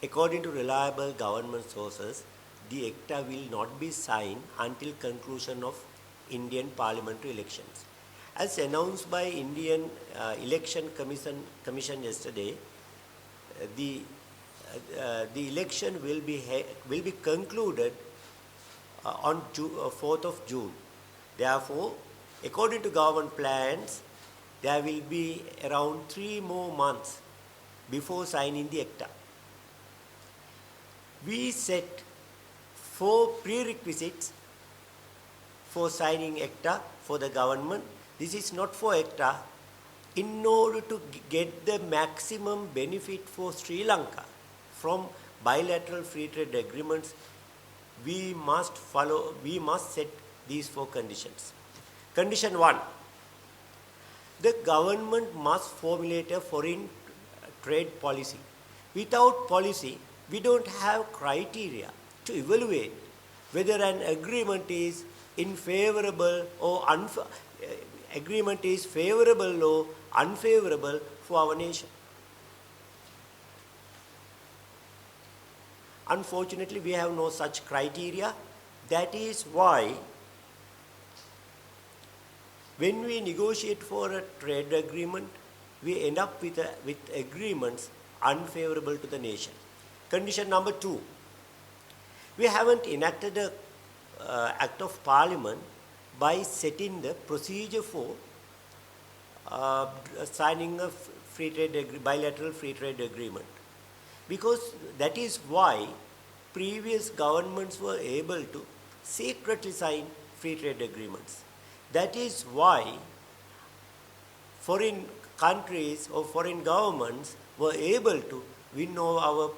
According to reliable government sources, the ETCA will not be signed until conclusion of Indian parliamentary elections. As announced by Indian Election Commission yesterday, the election will be concluded on 4th of June. Therefore, according to government plans, there will be around 3 more months before signing the ETCA. We set 4 prerequisites for signing ETCA for the government. This is not for ETCA. In order to get the maximum benefit for Sri Lanka from bilateral free trade agreements, we must set these 4 conditions. Condition 1, the government must formulate a foreign trade policy. Without policy, we don't have criteria to evaluate whether an agreement is favorable or unfavorable for our nation. Unfortunately, we have no such criteria. That is why when we negotiate for a trade agreement, we end up with agreements unfavorable to the nation. Condition number 2, we haven't enacted an Act of Parliament by setting the procedure for signing a bilateral free trade agreement. Because that is why previous governments were able to secretly sign free trade agreements. That is why foreign countries or foreign governments were able to win over our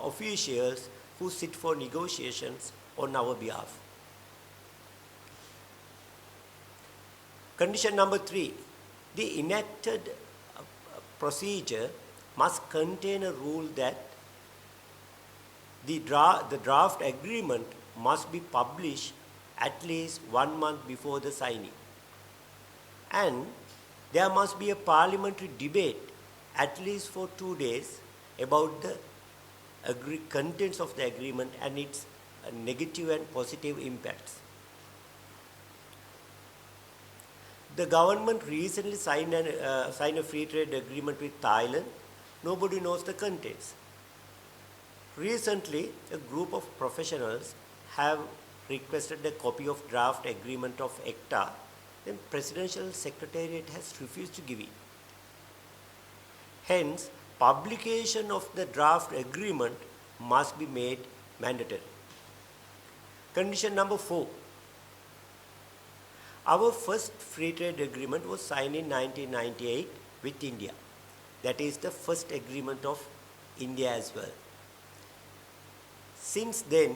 officials who sit for negotiations on our behalf. Condition number 3, the enacted procedure must contain a rule that the draft agreement must be published at least 1 month before the signing. And there must be a parliamentary debate at least for 2 days about the contents of the agreement and its negative and positive impacts. The government recently signed a free trade agreement with Thailand. Nobody knows the contents. Recently, a group of professionals have requested a copy of draft agreement of ETCA. The Presidential Secretariat has refused to give it. Hence, publication of the draft agreement must be made mandatory. Condition number 4. Our first free trade agreement was signed in 1998 with India. That is the first agreement of India as well. Since then,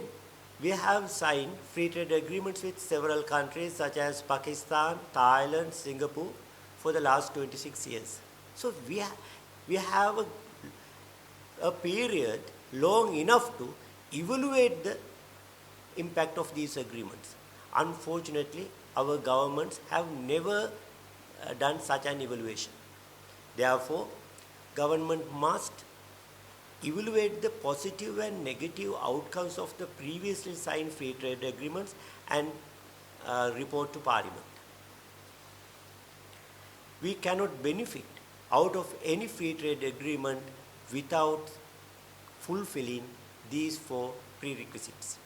we have signed free trade agreements with several countries such as Pakistan, Thailand, Singapore for the last 26 years. So we have a period long enough to evaluate the impact of these agreements. Unfortunately, our governments have never done such an evaluation. Therefore, government must evaluate the positive and negative outcomes of the previously signed free trade agreements and report to Parliament. We cannot benefit out of any free trade agreement without fulfilling these 4 prerequisites.